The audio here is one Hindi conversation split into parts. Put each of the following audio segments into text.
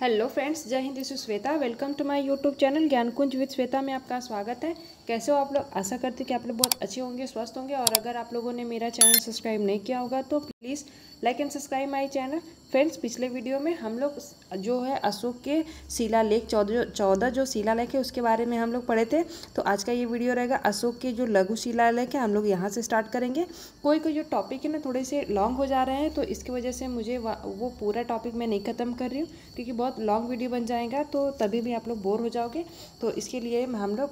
हेलो फ्रेंड्स, जय हिंद। This is Shweta. Welcome to my YouTube channel Gyankunj with Shweta में आपका स्वागत है। कैसे हो आप लोग? आशा करती हूँ कि आप लोग बहुत अच्छे होंगे, स्वस्थ होंगे। और अगर आप लोगों ने मेरा चैनल सब्सक्राइब नहीं किया होगा तो please like and subscribe my channel. Friends, पिछले वीडियो में हम लोग जो है अशोक के शिलालेख 14 जो शिलालेख है उसके बारे में हम लोग पढ़े थे। तो आज का ये वीडियो रहेगा अशोक के जो लघु शिलालेख है, हम लोग यहाँ से स्टार्ट करेंगे। कोई कोई जो टॉपिक है ना थोड़े से लॉन्ग हो जा रहे हैं, तो इसकी वजह से मुझे वो पूरा टॉपिक मैं नहीं ख़त्म कर रही हूँ, क्योंकि बहुत लॉन्ग वीडियो बन जाएगा तो तभी भी आप लोग बोर हो जाओगे। तो इसके लिए हम लोग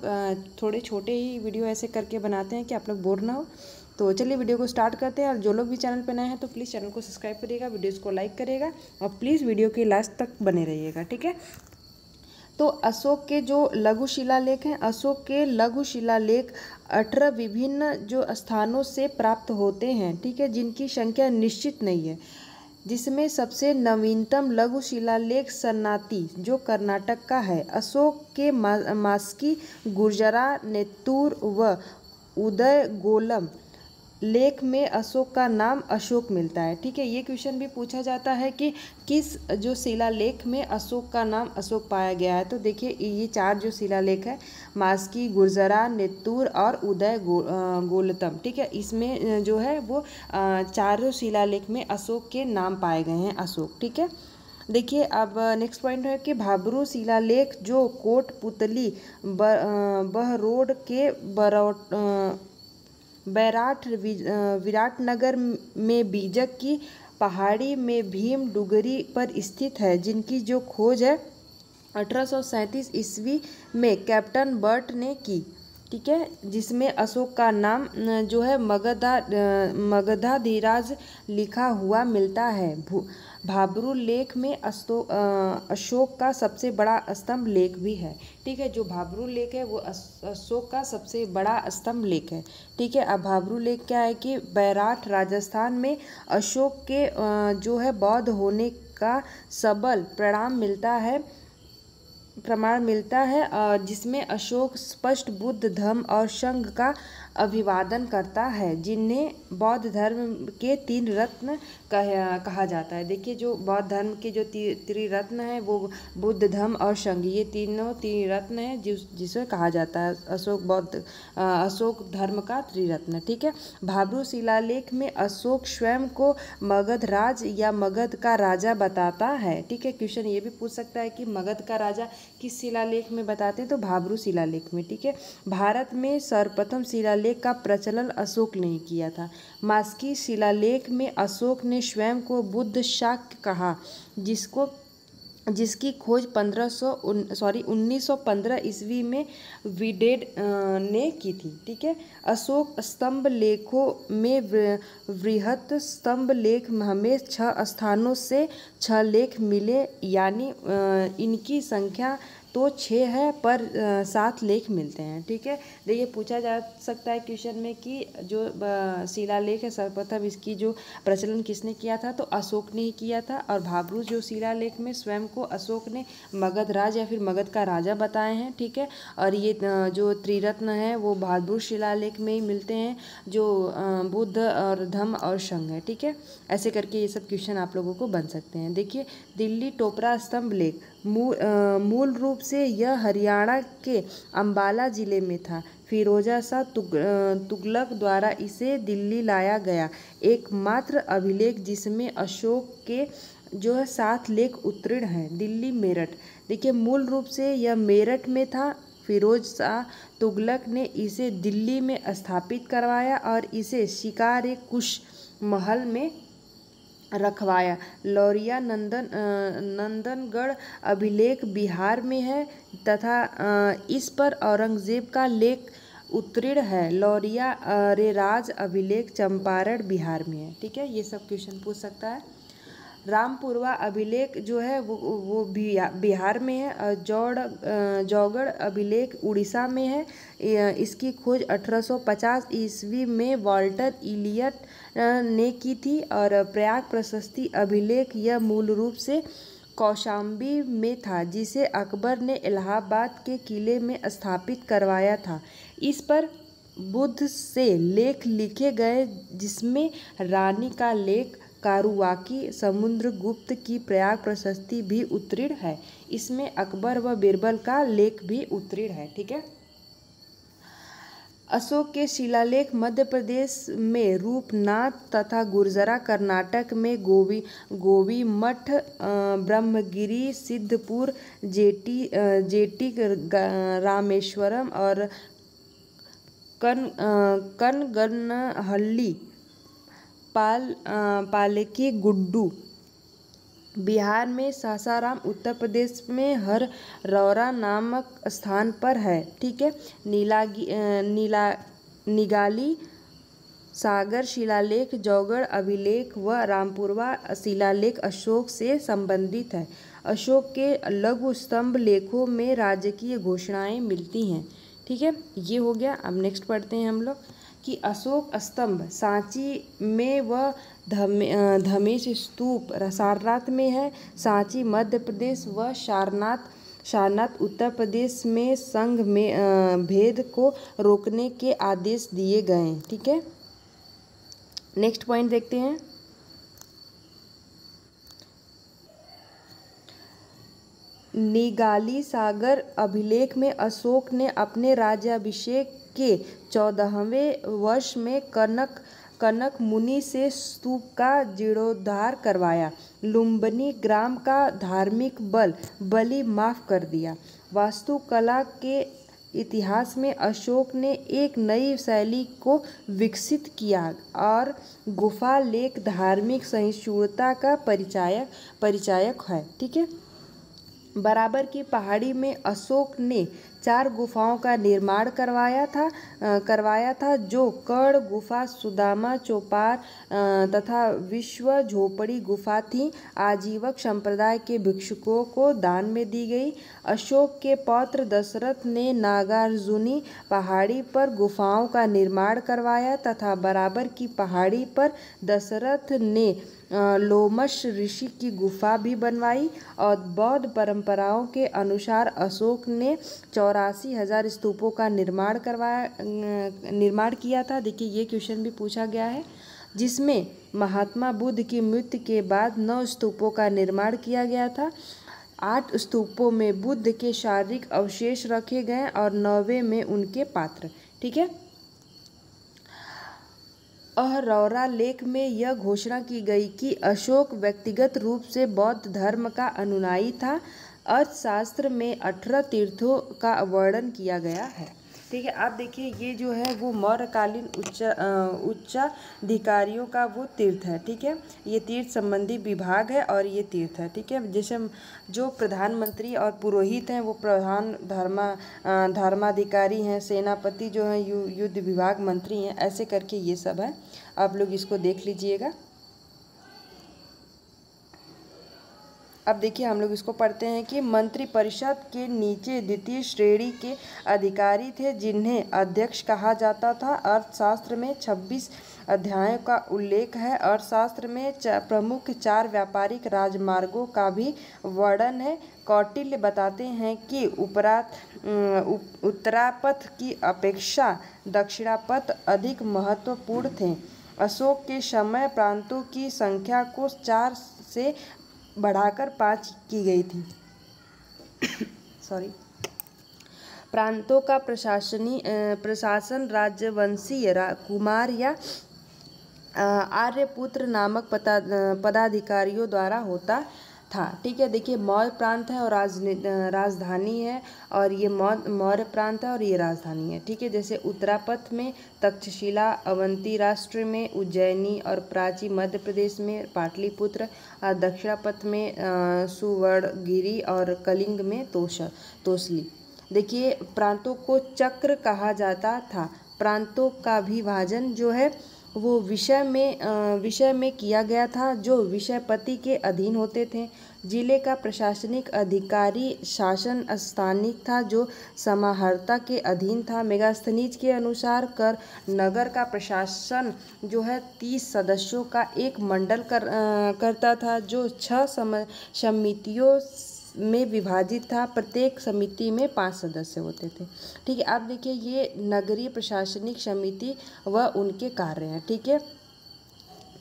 थोड़े छोटे ही वीडियो ऐसे करके बनाते हैं कि आप लोग बोर ना हो। तो चलिए वीडियो को स्टार्ट करते हैं। और जो लोग भी चैनल पर नए हैं तो प्लीज़ चैनल को सब्सक्राइब करिएगा, वीडियोस को लाइक करिएगा और प्लीज़ वीडियो के लास्ट तक बने रहिएगा, ठीक है। तो अशोक के जो लघु शिलालेख हैं, अशोक के लघु शिलालेख 18 विभिन्न जो स्थानों से प्राप्त होते हैं, ठीक है, जिनकी संख्या निश्चित नहीं है। जिसमें सबसे नवीनतम लघु शिलालेख सन्नाती जो कर्नाटक का है। अशोक के मास्की, गुर्जरा, नेत्तूर व उदयगोलम लेख में अशोक का नाम अशोक मिलता है, ठीक है। ये क्वेश्चन भी पूछा जाता है कि किस जो शिलालेख में अशोक का नाम अशोक पाया गया है। तो देखिए ये 4 जो शिलालेख है, मास्की, गुर्जरा, नेत्तूर और गोलतम, ठीक है, इसमें जो है वो 4 शिलालेख में अशोक के नाम पाए गए हैं, अशोक, ठीक है। देखिए अब नेक्स्ट पॉइंट है कि भाब्रू शिलालेख जो कोटपुतली बहरोड के विराटनगर में बीजक की पहाड़ी में भीम डुगरी पर स्थित है, जिनकी जो खोज है 1837 ईस्वी में कैप्टन बर्ट ने की, ठीक है। जिसमें अशोक का नाम जो है मगधाधिराज लिखा हुआ मिलता है। भाब्रू लेख में अशोक का सबसे बड़ा स्तंभ लेख भी है, ठीक है। जो भाब्रू लेख है वो अशोक का सबसे बड़ा स्तंभ लेख है, ठीक है। अब भाब्रू लेख क्या है कि बैराठ राजस्थान में अशोक के जो है बौद्ध होने का सबल प्रमाण मिलता है, जिसमें अशोक स्पष्ट बुद्ध धर्म और संघ का अभिवादन करता है, जिन्हें बौद्ध धर्म के 3 रत्न कहा जाता है। देखिए जो बौद्ध धर्म के जो त्रिरत्न है वो बुद्ध धर्म और संघ, ये तीनों त्रिरत्न है जिसे कहा जाता है अशोक धर्म का त्रिरत्न, ठीक है। भाब्रू शिलालेख में अशोक स्वयं को मगध राज या मगध का राजा बताता है, ठीक है। क्वेश्चन ये भी पूछ सकता है कि मगध का राजा किस शिलालेख में बताते हैं, तो भाब्रू शिलालेख में, ठीक है। भारत में सर्वप्रथम शिलालेख का प्रचलन अशोक ने किया था। मास्की शिलालेख में अशोक ने स्वयं को बुद्ध शाक्य कहा, जिसकी खोज 1915 ईस्वी में विडेड ने की थी, ठीक है। अशोक स्तंभ लेखों में वृहत स्तंभ लेख हमें 6 स्थानों से 6 लेख मिले, यानी इनकी संख्या तो 6 है पर 7 लेख मिलते हैं, ठीक है। देखिए पूछा जा सकता है क्वेश्चन में कि जो शिलालेख है सर्वप्रथम इसकी जो प्रचलन किसने किया था, तो अशोक ने ही किया था। और भाब्रू जो शिलालेख में स्वयं को अशोक ने मगध राज या फिर मगध का राजा बताए हैं, ठीक है। और ये जो त्रिरत्न है वो भाब्रू शिलालेख में ही मिलते हैं, जो बुद्ध और धम्म और संघ है, ठीक है। ऐसे करके ये सब क्वेश्चन आप लोगों को बन सकते हैं। देखिए दिल्ली टोपरा स्तंभ लेख मूल रूप से यह हरियाणा के अंबाला जिले में था। फिरोजा शाह तुगलक द्वारा इसे दिल्ली लाया गया एकमात्र अभिलेख जिसमें अशोक के जो है 7 लेख उत्तीर्ण हैं। दिल्ली मेरठ, देखिए मूल रूप से यह मेरठ में था। फिरोज शाह तुगलक ने इसे दिल्ली में स्थापित करवाया और इसे शिकार-ए-कुश महल में रखवाया। लौरिया नंदनगढ़ अभिलेख बिहार में है तथा इस पर औरंगजेब का लेख उत्तीर्ण है। लौरिया रेराज अभिलेख चंपारण बिहार में है, ठीक है। ये सब क्वेश्चन पूछ सकता है। रामपुरवा अभिलेख जो है वो बिहार में है। जौगढ़ अभिलेख उड़ीसा में है। इसकी खोज 1850 ईस्वी में वाल्टर इलियट ने की थी। और प्रयाग प्रशस्ति अभिलेख यह मूल रूप से कौशाम्बी में था, जिसे अकबर ने इलाहाबाद के किले में स्थापित करवाया था। इस पर बुद्ध से लेख लिखे गए, जिसमें रानी का लेख कारुवाकी समुद्रगुप्त की प्रयाग प्रशस्ति भी उत्तीर्ण है। इसमें अकबर व बीरबल का लेख भी उत्तीर्ण है। ठीक है। अशोक के शिलालेख मध्य प्रदेश में रूपनाथ तथा गुर्जरा, कर्नाटक में गोवीमठ, ब्रह्मगिरी, सिद्धपुर, जेटी, रामेश्वरम और कनगनहल्ली, पालेकी गुड्डू बिहार में, सासाराम उत्तर प्रदेश में हररौरा नामक स्थान पर है। ठीक है। निगाली सागर शिलालेख, जौगढ़ अभिलेख व रामपुरवा शिलालेख अशोक से संबंधित है। अशोक के लघु स्तंभ लेखों में राजकीय घोषणाएं मिलती हैं। ठीक है, ये हो गया। अब नेक्स्ट पढ़ते हैं हम लोग कि अशोक स्तंभ सांची में व धमेश स्तूप सारनाथ में है। सांची मध्य प्रदेश व सारनाथ उत्तर प्रदेश में संघ में भेद को रोकने के आदेश दिए गए। ठीक है। नेक्स्ट पॉइंट देखते हैं। निगाली सागर अभिलेख में अशोक ने अपने राज्याभिषेक के 14वें वर्ष में कनक मुनि से स्तूप का जीर्णोद्धार करवाया। लुम्बिनी ग्राम का धार्मिक बलि माफ कर दिया। वास्तुकला के इतिहास में अशोक ने एक नई शैली को विकसित किया और गुफा लेख धार्मिक सहिष्णुता का परिचायक है। ठीक है। बराबर की पहाड़ी में अशोक ने 4 गुफाओं का निर्माण करवाया था जो कर्ण गुफा, सुदामा चौपार तथा विश्व झोपड़ी गुफा थी। आजीवक संप्रदाय के भिक्षुकों को दान में दी गई। अशोक के पौत्र दशरथ ने नागार्जुनी पहाड़ी पर गुफाओं का निर्माण करवाया तथा बराबर की पहाड़ी पर दशरथ ने लोमश ऋषि की गुफा भी बनवाई। और बौद्ध परंपराओं के अनुसार अशोक ने 84,000 स्तूपों का निर्माण किया था। देखिए, ये क्वेश्चन भी पूछा गया है, जिसमें महात्मा बुद्ध की मृत्यु के बाद 9 स्तूपों का निर्माण किया गया था। 8 स्तूपों में बुद्ध के शारीरिक अवशेष रखे गए और 9वें में उनके पात्र। ठीक है। अहरौरा लेख में यह घोषणा की गई कि अशोक व्यक्तिगत रूप से बौद्ध धर्म का अनुयायी था। अर्थशास्त्र में 18 तीर्थों का वर्णन किया गया है। ठीक है। आप देखिए, ये जो है वो मौर्यकालीन उच्चाधिकारियों का वो तीर्थ है। ठीक है। ये तीर्थ संबंधी विभाग है और ये तीर्थ है। ठीक है। जैसे जो प्रधानमंत्री और पुरोहित हैं वो प्रधान धर्माधिकारी हैं, सेनापति जो हैं युद्ध विभाग मंत्री हैं, ऐसे करके ये सब है। आप लोग इसको देख लीजिएगा। अब देखिए, हम लोग इसको पढ़ते हैं कि मंत्रिपरिषद के नीचे द्वितीय श्रेणी के अधिकारी थे जिन्हें अध्यक्ष कहा जाता था। अर्थशास्त्र में 26 अध्यायों का उल्लेख है। अर्थशास्त्र में प्रमुख 4 व्यापारिक राजमार्गों का भी वर्णन है। कौटिल्य बताते हैं कि उत्तरापथ की अपेक्षा दक्षिणापथ अधिक महत्वपूर्ण थे। अशोक के समय प्रांतों की संख्या को 4 से बढ़ाकर 5 की गई थी। प्रांतों का प्रशासन राजवंशीय कुमार या आर्यपुत्र नामक पदाधिकारियों द्वारा होता था। ठीक है। देखिए, मौर्य प्रांत है और राजधानी है, और ये मौर्य प्रांत है और ये राजधानी है। ठीक है। जैसे उत्तरापथ में तक्षशिला, अवंती राष्ट्र में उज्जैनी और प्राची मध्य प्रदेश में पाटलिपुत्र, और दक्षिणापथ में सुवर्णगिरी और कलिंग में तोसली। देखिए, प्रांतों को चक्र कहा जाता था। प्रांतों का विभाजन जो है वो विषय में किया गया था जो विषयपति के अधीन होते थे। जिले का प्रशासनिक अधिकारी शासन स्थानिक था जो समाहर्ता के अधीन था। मेगास्थनीज के अनुसार नगर का प्रशासन जो है 30 सदस्यों का एक मंडल करता था जो 6 समितियों में विभाजित था। प्रत्येक समिति में 5 सदस्य होते थे। ठीक है। आप देखिए, ये नगरीय प्रशासनिक समिति व उनके कार्य हैं। ठीक है।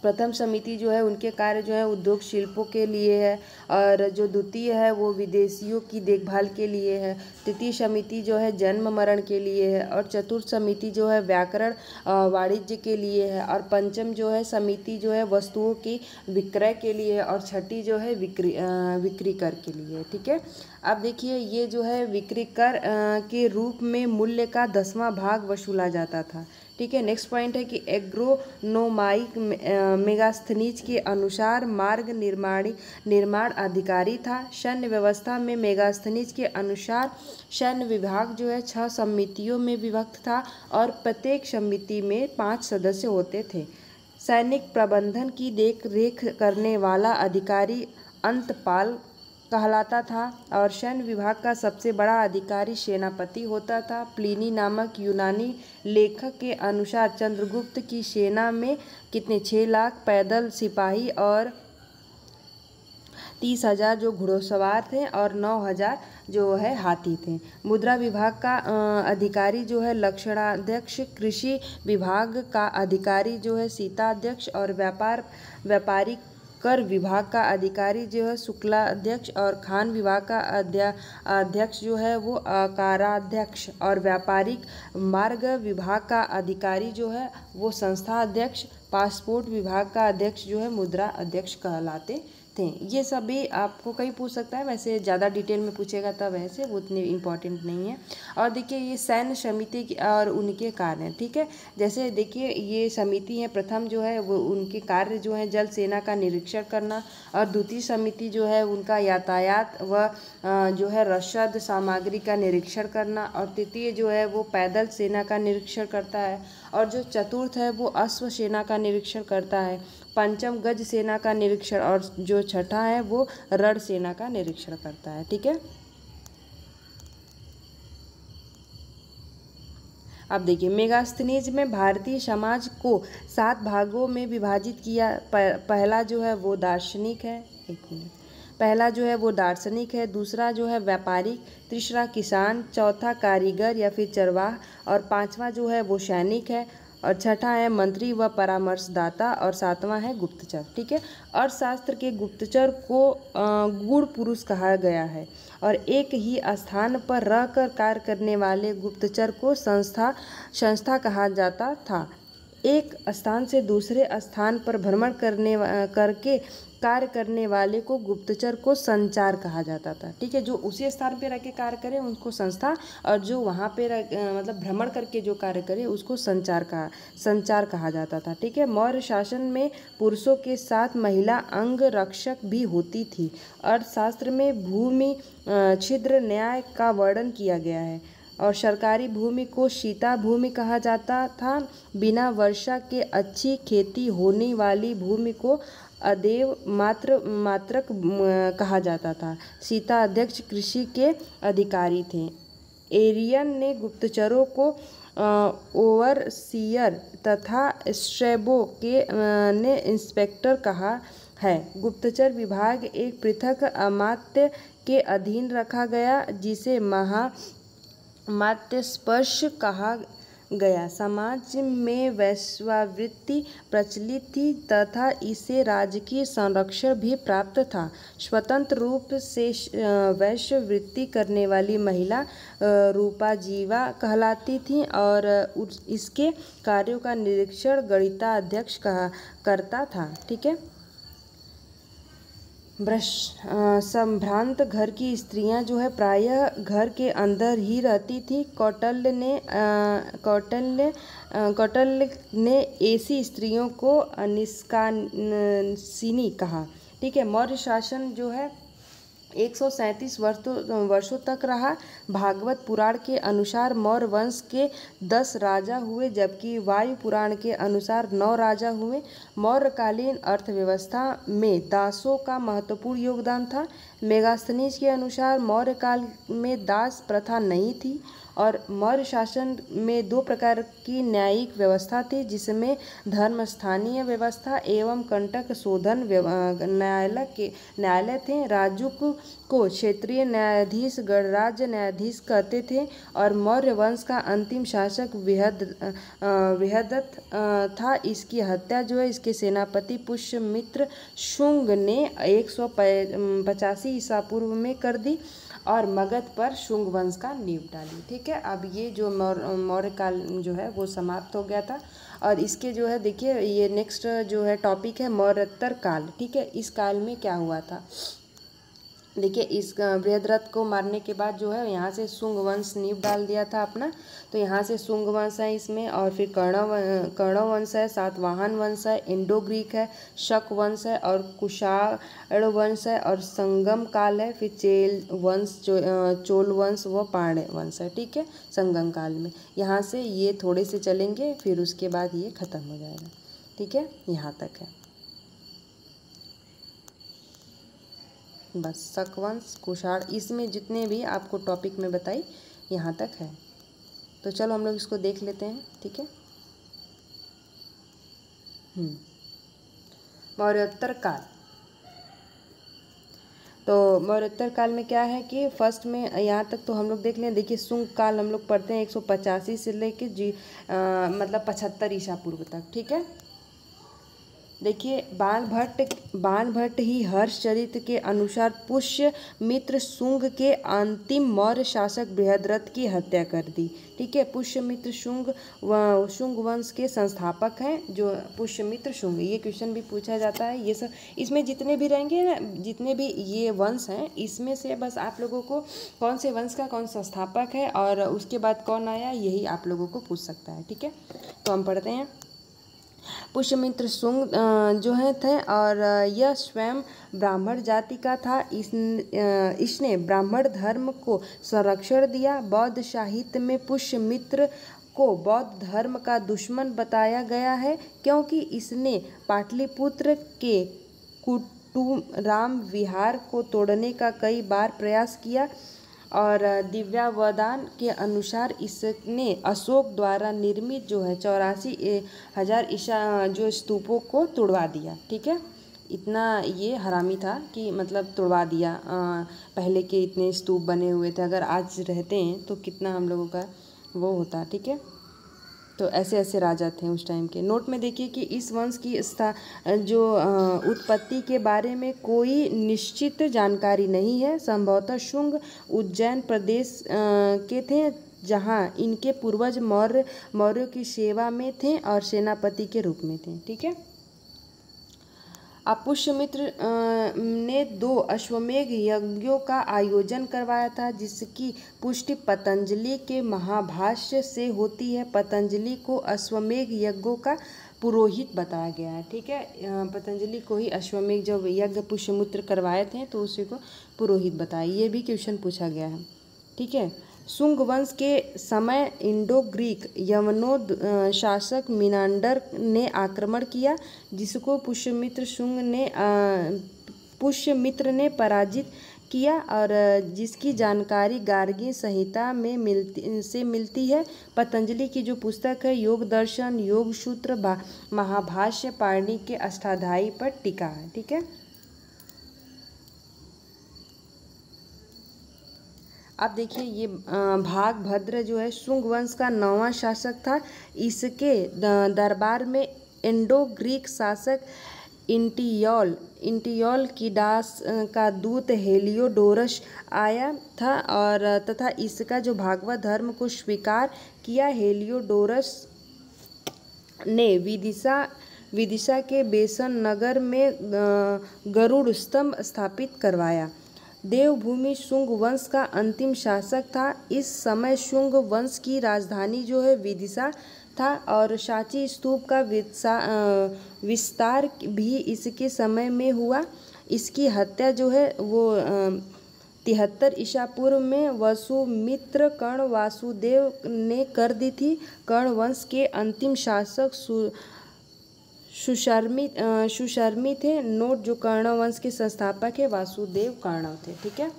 प्रथम समिति जो है उनके कार्य जो है उद्योग शिल्पों के लिए है, और जो द्वितीय है वो विदेशियों की देखभाल के लिए है। तृतीय समिति जो है जन्म मरण के लिए है, और चतुर्थ समिति जो है व्याकरण वाणिज्य के लिए है, और पंचम जो है समिति जो है वस्तुओं की विक्रय के लिए है, और छठी जो है बिक्री कर के लिए। ठीक है, अब देखिए ये जो है बिक्री कर के रूप में मूल्य का 10वां भाग वसूला जाता था। ठीक है, नेक्स्ट पॉइंट है कि एग्रोनोमाइक मेगास्थनीज के अनुसार मार्ग निर्माण अधिकारी था। सैन्य व्यवस्था में मेगास्थनीज के अनुसार सैन्य विभाग जो है 6 समितियों में विभक्त था, और प्रत्येक समिति में 5 सदस्य होते थे। सैनिक प्रबंधन की देख रेख करने वाला अधिकारी अंतपाल कहलाता था, और सैन्य विभाग का सबसे बड़ा अधिकारी सेनापति होता था। प्लिनी नामक यूनानी लेखक के अनुसार चंद्रगुप्त की सेना में कितने 6 लाख पैदल सिपाही और 30,000 जो घुड़सवार थे और 9,000 जो है हाथी थे। मुद्रा विभाग का अधिकारी जो है लक्षणाध्यक्ष, कृषि विभाग का अधिकारी जो है सीताध्यक्ष, और व्यापारिक कर विभाग का अधिकारी जो है शुक्लाध्यक्ष, और खान विभाग का अध्यक्ष जो है वो काराध्यक्ष, और व्यापारिक मार्ग विभाग का अधिकारी जो है वो संस्था अध्यक्ष, पासपोर्ट विभाग का अध्यक्ष जो है मुद्रा अध्यक्ष कहलाते थे। ये सभी आपको कहीं पूछ सकता है, वैसे ज़्यादा डिटेल में पूछेगा तब वैसे वो उतने इम्पॉर्टेंट नहीं है। और देखिए ये सैन्य समिति और उनके कार्य हैं। ठीक है, जैसे देखिए ये समिति है, प्रथम जो है वो उनके कार्य जो है जल सेना का निरीक्षण करना, और द्वितीय समिति जो है उनका यातायात व जो है रसद सामग्री का निरीक्षण करना, और तृतीय जो है वो पैदल सेना का निरीक्षण करता है, और जो चतुर्थ है वो अश्व सेना का निरीक्षण करता है, पंचम गज सेना का निरीक्षण, और जो छठा है वो रण सेना का निरीक्षण करता है। ठीक है, अब देखिए मेगास्थनीज में भारतीय समाज को 7 भागों में विभाजित किया। पहला जो है वो दार्शनिक है, पहला जो है वो दार्शनिक है, दूसरा जो है व्यापारिक, तीसरा किसान, चौथा कारीगर या फिर चरवाह, और पांचवा जो है वो सैनिक है, और छठा है मंत्री व परामर्शदाता, और सातवां है गुप्तचर। ठीक है, अर्थशास्त्र के गुप्तचर को गूढ़ पुरुष कहा गया है, और एक ही स्थान पर रहकर कार्य करने वाले गुप्तचर को संस्था कहा जाता था। एक स्थान से दूसरे स्थान पर भ्रमण करके कार्य करने वाले को गुप्तचर को संचार कहा जाता था। ठीक है, जो उसी स्थान पे रह के कार्य करे उनको संस्था, और जो वहाँ पे मतलब भ्रमण करके जो कार्य करे उसको संचार कहा जाता था। ठीक है, मौर्य शासन में पुरुषों के साथ महिला अंग रक्षक भी होती थी। अर्थशास्त्र में भूमि छिद्र न्याय का वर्णन किया गया है, और सरकारी भूमि को शीता भूमि कहा जाता था। बिना वर्षा के अच्छी खेती होने वाली भूमि को अदेव मात्रक कहा जाता था। शीता अध्यक्ष कृषि के अधिकारी थे। एरियन ने गुप्तचरों को ओवरसीयर तथा स्ट्रेबो के ने इंस्पेक्टर कहा है। गुप्तचर विभाग एक पृथक अमात्य के अधीन रखा गया, जिसे मात्यस्पर्श कहा गया। समाज में वैश्यावृत्ति प्रचलित थी तथा इसे राजकीय संरक्षण भी प्राप्त था। स्वतंत्र रूप से वैश्यावृत्ति करने वाली महिला रूपाजीवा कहलाती थी, और इसके कार्यों का निरीक्षण गणिताध्यक्ष करता था। ठीक है, संभ्रांत घर की स्त्रियां जो है प्रायः घर के अंदर ही रहती थी। कौटिल्य ने ऐसी स्त्रियों को निष्कासिनी कहा। ठीक है, मौर्य शासन जो है 137 वर्षों तक रहा। भागवत पुराण के अनुसार मौर्य वंश के 10 राजा हुए, जबकि वायु पुराण के अनुसार 9 राजा हुए। मौर्यकालीन अर्थव्यवस्था में दासों का महत्वपूर्ण योगदान था। मेगास्थनीज के अनुसार मौर्य काल में दास प्रथा नहीं थी, और मौर्य शासन में दो प्रकार की न्यायिक व्यवस्था थी, जिसमें धर्म स्थानीय व्यवस्था एवं कंटक शोधन न्यायालय थे। राजुक को क्षेत्रीय न्यायाधीश गणराज्य न्यायाधीश कहते थे और मौर्य वंश का अंतिम शासक बृहदत्त था। इसकी हत्या जो है इसके सेनापति पुष्यमित्र शुंग ने 185 ईसा पूर्व में कर दी और मगध पर शुंग वंश का नींव डाली। ठीक है, अब ये जो मौर्य काल जो है वो समाप्त हो गया था। और इसके जो है देखिए ये नेक्स्ट जो है टॉपिक है मौर्योत्तर काल। ठीक है, इस काल में क्या हुआ था देखिए, इस बृहद्रथ को मारने के बाद जो है यहाँ से शुंग वंश नींव डाल दिया था अपना। तो यहाँ से शुंग वंश है इसमें, और फिर कर्ण वंश है, सातवाहन वंश है, इंडो ग्रीक है, शक वंश है और कुषाण वंश है और संगम काल है। फिर चेल वंश, चोल वंश व पांड्य वंश है। ठीक है, संगम काल में यहाँ से ये थोड़े से चलेंगे, फिर उसके बाद ये खत्म हो जाएगा। ठीक है, यहाँ तक है बस। शक वंश, कुषाण, इसमें जितने भी आपको टॉपिक में बताई यहाँ तक है। तो चलो हम लोग इसको देख लेते हैं। ठीक है, मौर्योत्तर काल। तो मौर्योत्तर काल में क्या है कि फर्स्ट में यहाँ तक तो हम लोग देख लें। देखिए, शुंग काल हम लोग पढ़ते हैं 185 से लेके मतलब 75 ईसा पूर्व तक। ठीक है, देखिए बाणभट्ट ही हर्षचरित के अनुसार पुष्यमित्र शुंग के अंतिम मौर्य शासक बृहद्रथ की हत्या कर दी। ठीक है, पुष्यमित्र शुंग वंश के संस्थापक हैं जो पुष्यमित्र शुंग। ये क्वेश्चन भी पूछा जाता है। ये सब इसमें जितने भी रहेंगे ना, जितने भी ये वंश हैं, इसमें से बस आप लोगों को कौन से वंश का कौन संस्थापक है और उसके बाद कौन आया, यही आप लोगों को पूछ सकता है। ठीक है, तो हम पढ़ते हैं। पुष्यमित्र शुंग जो है थे और यह स्वयं ब्राह्मण जाति का था। इसने ब्राह्मण धर्म को संरक्षण दिया। बौद्ध साहित्य में पुष्यमित्र को बौद्ध धर्म का दुश्मन बताया गया है, क्योंकि इसने पाटलिपुत्र के कुटुमराम विहार को तोड़ने का कई बार प्रयास किया और दिव्यावदान के अनुसार इसने अशोक द्वारा निर्मित जो है 84,000 ईसा जो स्तूपों को तुड़वा दिया। ठीक है, इतना ये हरामी था कि मतलब तुड़वा दिया। पहले के इतने स्तूप बने हुए थे, अगर आज रहते हैं तो कितना हम लोगों का वो होता। ठीक है, तो ऐसे ऐसे राजा थे उस टाइम के। नोट में देखिए कि इस वंश की उत्पत्ति के बारे में कोई निश्चित जानकारी नहीं है। संभवतः शुंग उज्जैन प्रदेश के थे, जहां इनके पूर्वज मौर्यों की सेवा में थे और सेनापति के रूप में थे। ठीक है, अब पुष्यमित्र ने 2 अश्वमेध यज्ञों का आयोजन करवाया था, जिसकी पुष्टि पतंजलि के महाभाष्य से होती है। पतंजलि को अश्वमेध यज्ञों का पुरोहित बताया गया है। ठीक है, पतंजलि को ही अश्वमेध जब यज्ञ पुष्यमित्र करवाए थे तो उसी को पुरोहित बताया। ये भी क्वेश्चन पूछा गया है। ठीक है, शुंग वंश के समय इंडो ग्रीक यवनों शासक मिनांडर ने आक्रमण किया, जिसको पुष्यमित्र ने पराजित किया और जिसकी जानकारी गार्गी संहिता में मिलती है। पतंजलि की जो पुस्तक है योग दर्शन योग सूत्र महाभाष्य पाणिनि के अष्टाध्यायी पर टिका है। ठीक है, अब देखिए ये भागभद्र जो है शुंग वंश का 9वां शासक था। इसके दरबार में इंडो ग्रीक शासक इंटियोल कीडास का दूत हेलियोडोरस आया था और तथा इसका जो भागवत धर्म को स्वीकार किया। हेलियोडोरस ने विदिशा के बेसन नगर में गरुड़ स्तंभ स्थापित करवाया। देवभूमि शुंग वंश का अंतिम शासक था। इस समय शुंग वंश की राजधानी जो है विदिशा था और सांची स्तूप का विस्तार भी इसके समय में हुआ। इसकी हत्या जो है वो 73 ईसा पूर्व में वसुमित्र कर्ण वासुदेव ने कर दी थी। कर्ण वंश के अंतिम शासक सुशर्मी थे। नोट, जो कर्ण वंश के संस्थापक है वासुदेव कर्ण थे। ठीक है,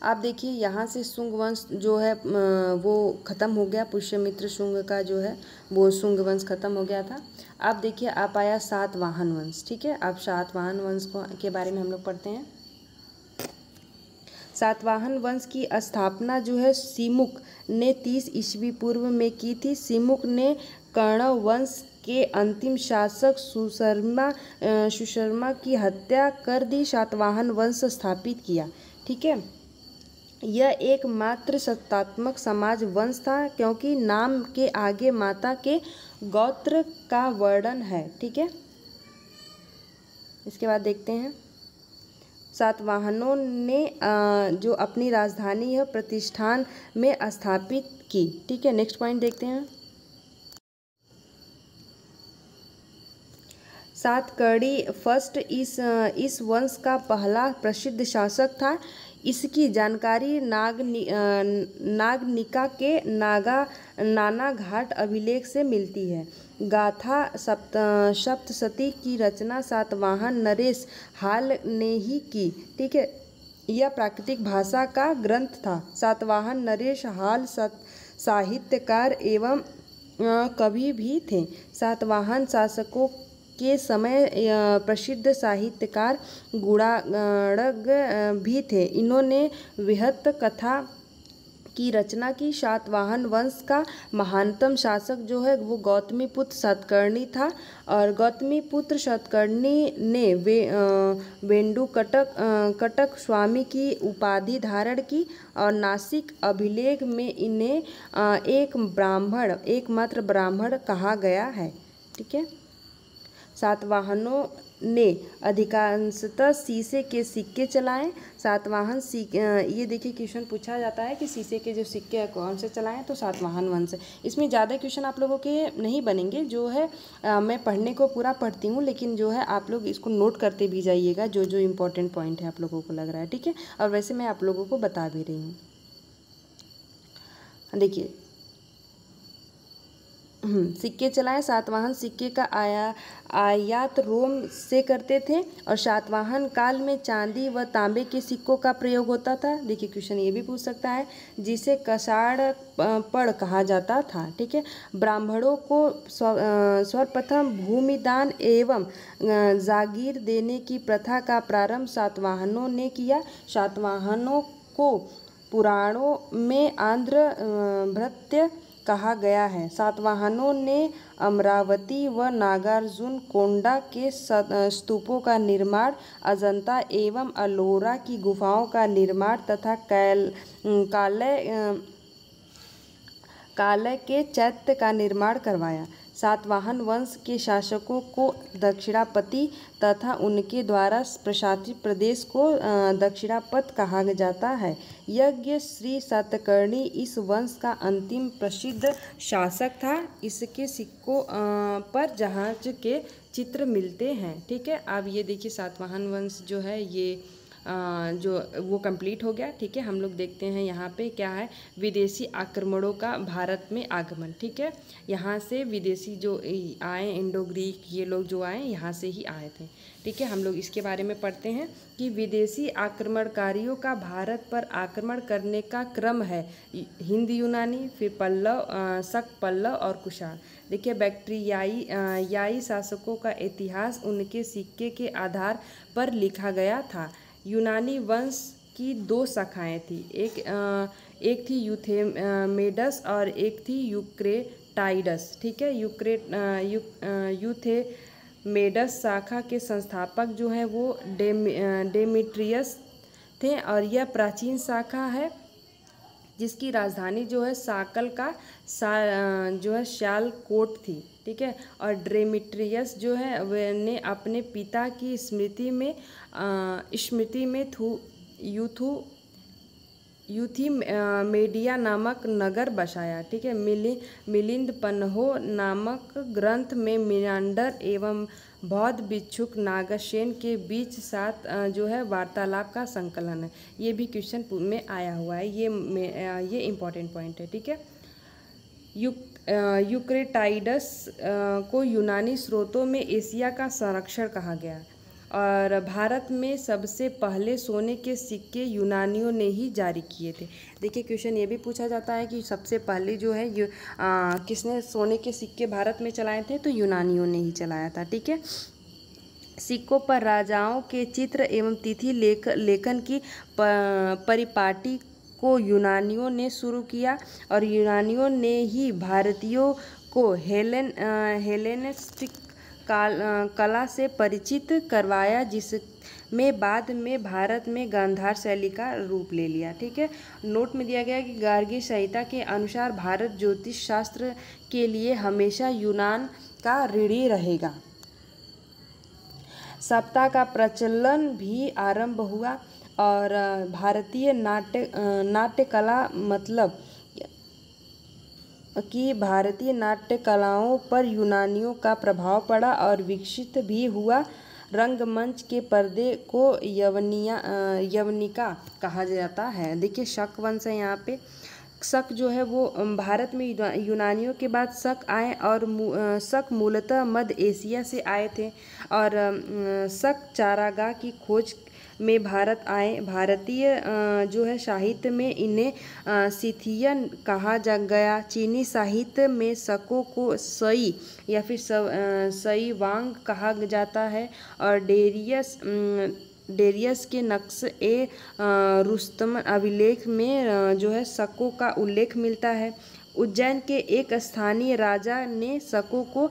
आप देखिए यहाँ से शुंग वंश जो है वो ख़त्म हो गया, पुष्यमित्र शुंग का जो है वो शुंग वंश ख़त्म हो गया था। अब देखिए आप आया सातवाहन वंश। ठीक है, अब सातवाहन वंश के बारे में हम लोग पढ़ते हैं। सातवाहन वंश की स्थापना जो है सिमुक ने 30 ईस्वी पूर्व में की थी। सिमुक ने कर्ण वंश के अंतिम शासक सुशर्मा की हत्या कर दी, सातवाहन वंश स्थापित किया। ठीक है, यह एकमात्र सत्तात्मक समाज वंश था क्योंकि नाम के आगे माता के गोत्र का वर्णन है। ठीक है, इसके बाद देखते हैं सातवाहनों ने जो अपनी राजधानी है प्रतिष्ठान में स्थापित की। ठीक है, नेक्स्ट पॉइंट देखते हैं। सातकर्णी फर्स्ट इस वंश का पहला प्रसिद्ध शासक था। इसकी जानकारी नागनिका के नाना घाट अभिलेख से मिलती है। गाथा सप्तशती की रचना सातवाहन नरेश हाल ने ही की। ठीक है, यह प्राकृतिक भाषा का ग्रंथ था। सातवाहन नरेश हाल साहित्यकार एवं कवि भी थे। सातवाहन शासकों के समय प्रसिद्ध साहित्यकार गुणागढ़ भी थे। इन्होंने वृहत कथा की रचना की। सातवाहन वंश का महानतम शासक जो है वो गौतमीपुत्र सातकर्णी था और गौतमीपुत्र सातकर्णी ने वेंडु कटक स्वामी की उपाधि धारण की और नासिक अभिलेख में इन्हें एकमात्र ब्राह्मण कहा गया है। ठीक है, सातवाहनों ने अधिकांशतः शीशे के सिक्के चलाए। सातवाहन ये देखिए क्वेश्चन पूछा जाता है कि शीशे के जो सिक्के कौन से चलाएं, तो सातवाहन वंश। इसमें ज़्यादा क्वेश्चन आप लोगों के नहीं बनेंगे, जो है मैं पढ़ने को पूरा पढ़ती हूँ, लेकिन जो है आप लोग इसको नोट करते भी जाइएगा जो जो इम्पोर्टेंट पॉइंट है आप लोगों को लग रहा है। ठीक है, और वैसे मैं आप लोगों को बता भी रही हूँ। देखिए सिक्के चलाए। सातवाहन सिक्के का आयात रोम से करते थे और सातवाहन काल में चांदी व तांबे के सिक्कों का प्रयोग होता था। देखिए क्वेश्चन ये भी पूछ सकता है, जिसे कसाड़ पड़ कहा जाता था। ठीक है, ब्राह्मणों को सर्वप्रथम भूमिदान एवं जागीर देने की प्रथा का प्रारंभ सातवाहनों ने किया। सातवाहनों को पुराणों में आंध्र भृत्य कहा गया है। सातवाहनों ने अमरावती व नागार्जुन कोंडा के स्तूपों का निर्माण, अजंता एवं अलोरा की गुफाओं का निर्माण तथा कालय के चैत्य का निर्माण करवाया। सातवाहन वंश के शासकों को दक्षिणापति तथा उनके द्वारा प्रशासित प्रदेश को दक्षिणापत कहा जाता है। यज्ञ श्री सातकर्णी इस वंश का अंतिम प्रसिद्ध शासक था। इसके सिक्कों पर जहाज के चित्र मिलते हैं। ठीक है, अब ये देखिए सातवाहन वंश जो है ये जो वो कंप्लीट हो गया। ठीक है, हम लोग देखते हैं यहाँ पे क्या है, विदेशी आक्रमणों का भारत में आगमन। ठीक है, यहाँ से विदेशी जो आए, इंडो ग्रीक ये लोग जो आए यहाँ से ही आए थे। ठीक है, हम लोग इसके बारे में पढ़ते हैं कि विदेशी आक्रमणकारियों का भारत पर आक्रमण करने का क्रम है हिंद यूनानी, फिर पल्लव, शक पल्लव और कुषाण। देखिए बैक्ट्रियाई शासकों का इतिहास उनके सिक्के के आधार पर लिखा गया था। यूनानी वंश की दो शाखाएं थी, एक थी यूथेमेडस और एक थी यूक्रेटाइडस। ठीक है, यूथेमेडस शाखा के संस्थापक जो हैं वो डेमेट्रियस थे और यह प्राचीन शाखा है जिसकी राजधानी जो है साकल का जो है शालकोट थी। ठीक है, और डेमेट्रियस जो है वे ने अपने पिता की स्मृति में यूथीमेडिया नामक नगर बसाया। ठीक है, मिलिंद पन्हो नामक ग्रंथ में मिनांडर एवं बौद्ध भिक्षुक नागसेन के बीच साथ जो है वार्तालाप का संकलन है। ये भी क्वेश्चन में आया हुआ है, ये इम्पॉर्टेंट पॉइंट है। ठीक है, यूक्रेटाइडस को यूनानी स्रोतों में एशिया का संरक्षण कहा गया और भारत में सबसे पहले सोने के सिक्के यूनानियों ने ही जारी किए थे। देखिए क्वेश्चन ये भी पूछा जाता है कि सबसे पहले जो है किसने सोने के सिक्के भारत में चलाए थे, तो यूनानियों ने ही चलाया था। ठीक है। सिक्कों पर राजाओं के चित्र एवं तिथि लेखन की परिपाटी को यूनानियों ने शुरू किया और यूनानियों ने ही भारतीयों को हेलेनिस्टिक कला से परिचित करवाया, जिसमें बाद में भारत में गांधार शैली का रूप ले लिया। ठीक है। नोट में दिया गया कि गार्गी संहिता के अनुसार भारत ज्योतिष शास्त्र के लिए हमेशा यूनान का ऋणी रहेगा। सप्ताह का प्रचलन भी आरंभ हुआ और भारतीय नाट्य कला मतलब कि भारतीय नाट्य कलाओं पर यूनानियों का प्रभाव पड़ा और विकसित भी हुआ। रंगमंच के पर्दे को यवनिका कहा जाता है। देखिए शक वंश है यहाँ पे। शक जो है वो भारत में यूनानियों के बाद शक आए और शक मूलतः मध्य एशिया से आए थे और शक चारागाह की खोज में भारत आए। भारतीय जो है साहित्य में इन्हें सिथियन कहा गया। चीनी साहित्य में शकों को सई या फिर सई वांग कहा जाता है और डेरियस के नक्श ए रुस्तम अभिलेख में जो है शकों का उल्लेख मिलता है। उज्जैन के एक स्थानीय राजा ने शकों को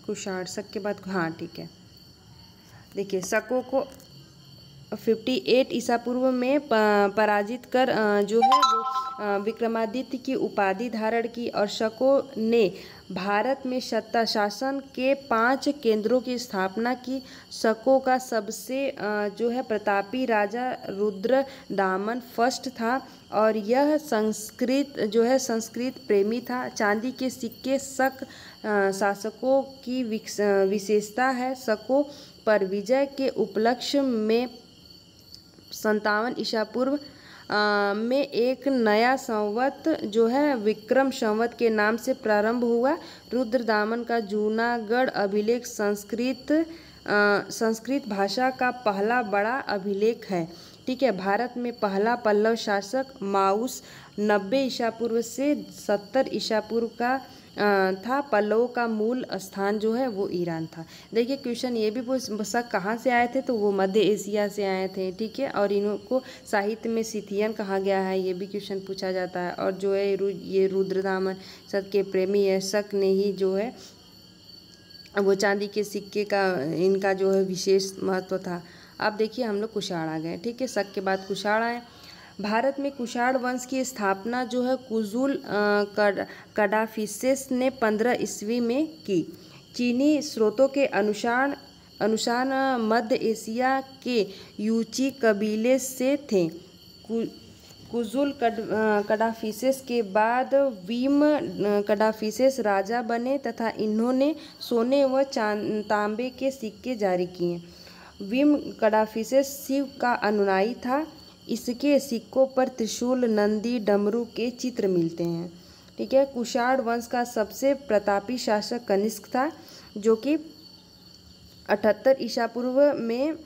कुषाण शक के बाद हाँ ठीक है। देखिए शकों को 58 ईसा पूर्व में पराजित कर जो है वो विक्रमादित्य की उपाधि धारण की और शकों ने भारत में सत्ता शासन के 5 केंद्रों की स्थापना की। शकों का सबसे जो है प्रतापी राजा रुद्रदामन फर्स्ट था और यह संस्कृत प्रेमी था। चांदी के सिक्के शक शासकों की विशेषता है। शकों पर विजय के उपलक्ष्य में 57 ईसा पूर्व में एक नया संवत जो है विक्रम संवत के नाम से प्रारंभ हुआ। रुद्रदामन का जूनागढ़ अभिलेख संस्कृत भाषा का पहला बड़ा अभिलेख है। ठीक है। भारत में पहला पल्लव शासक माउस 90 ईसा पूर्व से 70 ईसा पूर्व का था। पल्लवों का मूल स्थान जो है वो ईरान था। देखिए क्वेश्चन ये भी शक कहाँ से आए थे, तो वो मध्य एशिया से आए थे। ठीक है। और इनको साहित्य में सिथियन कहा गया है, ये भी क्वेश्चन पूछा जाता है। और जो है ये रुद्रदामन शक के प्रेमी है। शक ने ही जो है वो चांदी के सिक्के का इनका जो है विशेष महत्व था। अब देखिए हम लोग कुषाण आ गए। ठीक है। शक के बाद कुषाण आए। भारत में कुषाण वंश की स्थापना जो है कुजुल कडाफिसेस ने 15 ईस्वी में की। चीनी स्रोतों के अनुसार मध्य एशिया के यूची कबीले से थे। कुजुल कडाफिसेस के बाद वीम कडाफिसेस राजा बने तथा इन्होंने सोने व तांबे के सिक्के जारी किए। वीम कडाफिसेस शिव का अनुयायी था। इसके सिक्कों पर त्रिशूल, नंदी, डमरू के चित्र मिलते हैं। ठीक है। कुषाण वंश का सबसे प्रतापी शासक कनिष्क था, जो कि 78 ईसा पूर्व में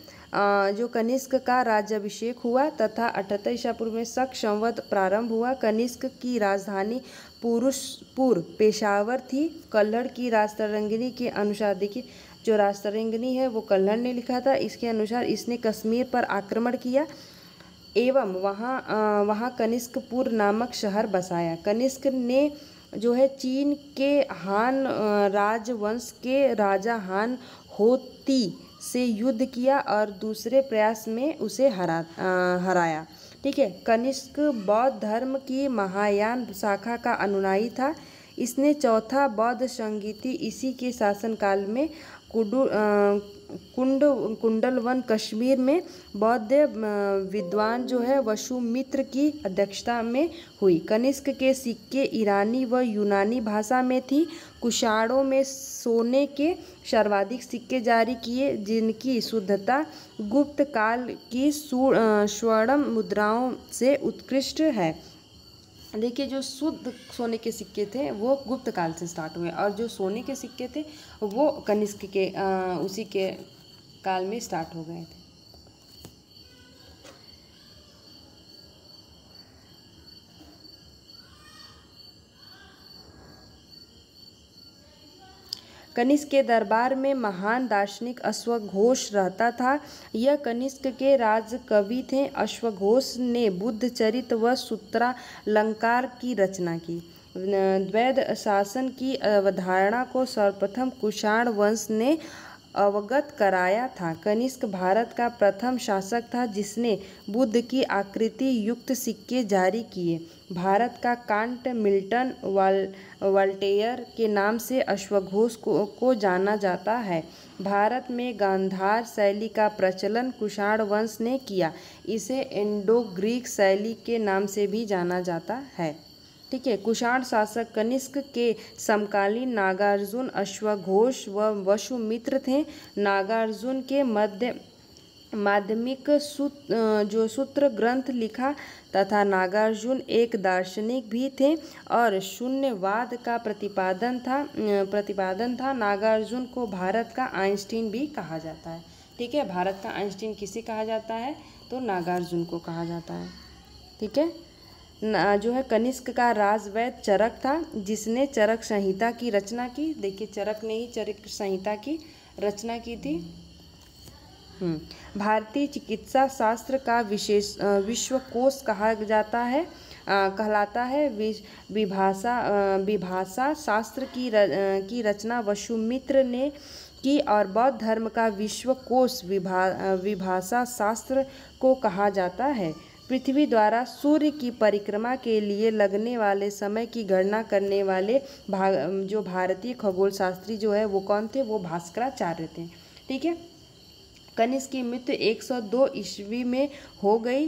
जो कनिष्क का राज्याभिषेक हुआ तथा 78 ईसा पूर्व में शक संवत प्रारंभ हुआ। कनिष्क की राजधानी पुरुषपुर पेशावर थी। कल्हड़ की राजतरंगिणी के अनुसार, देखिए जो राजतरंगिणी है वो कल्हड़ ने लिखा था। इसके अनुसार इसने कश्मीर पर आक्रमण किया एवं वहाँ कनिष्कपुर नामक शहर बसाया। कनिष्क ने जो है चीन के हान राजवंश के राजा हान होती से युद्ध किया और दूसरे प्रयास में उसे हराया। ठीक है। कनिष्क बौद्ध धर्म की महायान शाखा का अनुयायी था। इसने चौथा बौद्ध संगीति इसी के शासनकाल में कुंडलवन कश्मीर में बौद्ध विद्वान जो है वसुमित्र की अध्यक्षता में हुई। कनिष्क के सिक्के ईरानी व यूनानी भाषा में थी। कुषाणों में सोने के सर्वाधिक सिक्के जारी किए, जिनकी शुद्धता गुप्त काल की स्वर्ण मुद्राओं से उत्कृष्ट है। देखिए जो शुद्ध सोने के सिक्के थे वो गुप्त काल से स्टार्ट हुए, और जो सोने के सिक्के थे वो कनिष्क के उसी के काल में स्टार्ट हो गए थे। कनिष्क के दरबार में महान दार्शनिक अश्वघोष रहता था। यह कनिष्क के राजकवि थे। अश्वघोष ने बुद्धचरित व सूत्रालंकार की रचना की। द्वैध शासन की अवधारणा को सर्वप्रथम कुषाण वंश ने अवगत कराया था। कनिष्क भारत का प्रथम शासक था जिसने बुद्ध की आकृति युक्त सिक्के जारी किए। भारत का कांट मिल्टन वॉल्टेयर के नाम से अश्वघोष को जाना जाता है। भारत में गांधार शैली का प्रचलन कुषाण वंश ने किया। इसे इंडो ग्रीक शैली के नाम से भी जाना जाता है। ठीक है। कुषाण शासक कनिष्क के समकालीन नागार्जुन अश्वघोष व वसुमित्र थे। नागार्जुन के माध्यमिक सूत्र ग्रंथ लिखा तथा नागार्जुन एक दार्शनिक भी थे और शून्यवाद का प्रतिपादन था। नागार्जुन को भारत का आइंस्टीन भी कहा जाता है। ठीक है। भारत का आइंस्टीन किसे कहा जाता है? तो नागार्जुन को कहा जाता है। ठीक है। जो है कनिष्क का राजवैद्य चरक था जिसने चरक संहिता की रचना की। देखिए चरक ने ही चरक संहिता की रचना की थी। भारतीय चिकित्सा शास्त्र का विश्वकोश कहा जाता है कहलाता है। विभाषा शास्त्र की रचना वसुमित्र ने की और बौद्ध धर्म का विश्वकोश विभाषा शास्त्र को कहा जाता है। पृथ्वी द्वारा सूर्य की परिक्रमा के लिए लगने वाले समय की गणना करने वाले जो भारतीय खगोल शास्त्री जो है वो कौन थे? वो भास्कराचार्य थे। ठीक है। कनिष्क की मृत्यु 102 ईस्वी में हो गई।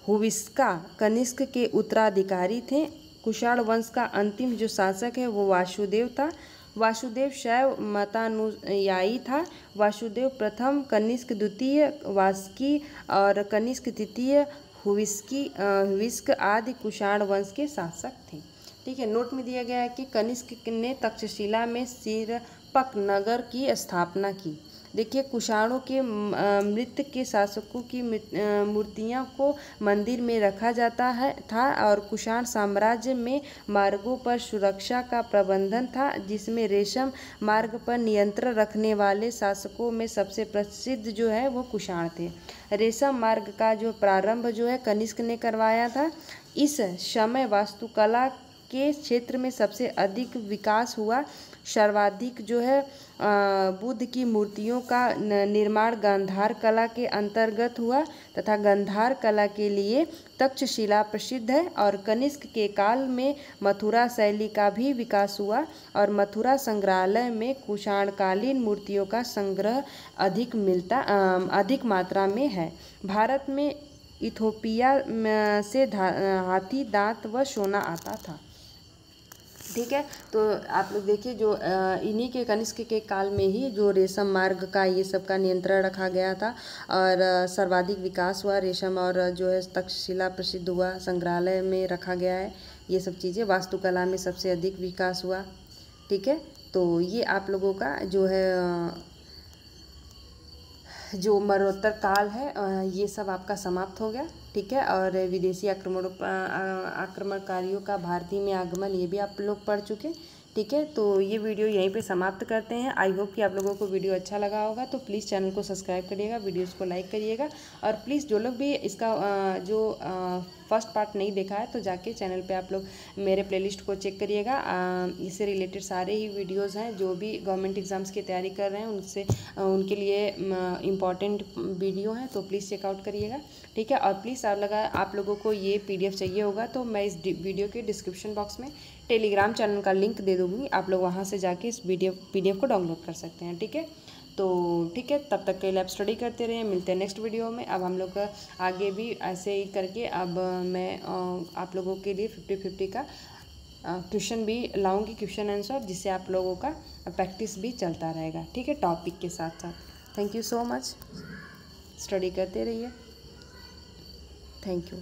हुविस्का कनिष्क के उत्तराधिकारी थे। कुषाण वंश का अंतिम जो शासक है वो वासुदेव था। वासुदेव शैव मतानुयायी था। वासुदेव प्रथम, कनिष्क द्वितीय वासकी और कनिष्क तृतीय हुविस्क आदि कुषाण वंश के शासक थे। ठीक है। नोट में दिया गया है कि कनिष्क ने तक्षशिला में सिरपक नगर की स्थापना की। देखिए कुषाणों के मृत के शासकों की मूर्तियां को मंदिर में रखा जाता था और कुषाण साम्राज्य में मार्गों पर सुरक्षा का प्रबंधन था जिसमें रेशम मार्ग पर नियंत्रण रखने वाले शासकों में सबसे प्रसिद्ध जो है वो कुषाण थे। रेशम मार्ग का जो प्रारंभ जो है कनिष्क ने करवाया था। इस समय वास्तुकला के क्षेत्र में सबसे अधिक विकास हुआ। सर्वाधिक जो है बुद्ध की मूर्तियों का निर्माण गांधार कला के अंतर्गत हुआ तथा गांधार कला के लिए तक्षशिला प्रसिद्ध है। और कनिष्क के काल में मथुरा शैली का भी विकास हुआ और मथुरा संग्रहालय में कुषाणकालीन मूर्तियों का संग्रह अधिक मात्रा में है। भारत में इथोपिया से हाथी दांत व सोना आता था। ठीक है। तो आप लोग देखिए जो इन्हीं के कनिष्क के काल में ही जो रेशम मार्ग का ये सब का नियंत्रण रखा गया था और सर्वाधिक विकास हुआ रेशम और जो है तक्षशिला प्रसिद्ध हुआ, संग्रहालय में रखा गया है। ये सब चीज़ें वास्तुकला में सबसे अधिक विकास हुआ। ठीक है। तो ये आप लोगों का जो है जो मरणोत्तर काल है ये सब आपका समाप्त हो गया। ठीक है। और विदेशी आक्रमणकारियों का भारतीय में आगमन ये भी आप लोग पढ़ चुके। ठीक है। तो ये वीडियो यहीं पे समाप्त करते हैं। आई होप कि आप लोगों को वीडियो अच्छा लगा होगा। तो प्लीज़ चैनल को सब्सक्राइब करिएगा, वीडियोस को लाइक करिएगा और प्लीज़ जो लोग भी इसका जो फर्स्ट पार्ट नहीं देखा है तो जाके चैनल पे आप लोग मेरे प्लेलिस्ट को चेक करिएगा। इससे रिलेटेड सारे ही वीडियोस हैं जो भी गवर्नमेंट एग्ज़ाम्स की तैयारी कर रहे हैं उनके लिए इम्पॉर्टेंट वीडियो हैं, तो प्लीज़ चेकआउट करिएगा। ठीक है। और प्लीज़ आप लोगों को ये PDF चाहिए होगा तो मैं इस वीडियो के डिस्क्रिप्शन बॉक्स में टेलीग्राम चैनल का लिंक दे दूँगी। आप लोग वहाँ से जाके इस PDF को डाउनलोड कर सकते हैं। ठीक है। तो ठीक है, तब तक के लिए आप स्टडी करते रहें। मिलते हैं नेक्स्ट वीडियो में। अब हम लोग आगे भी ऐसे ही करके अब मैं आप लोगों के लिए 50-50 का क्वेश्चन भी लाऊंगी, क्वेश्चन आंसर, जिससे आप लोगों का प्रैक्टिस भी चलता रहेगा। ठीक है, टॉपिक के साथ साथ। Thank you so much. Study करते रहिए। Thank you.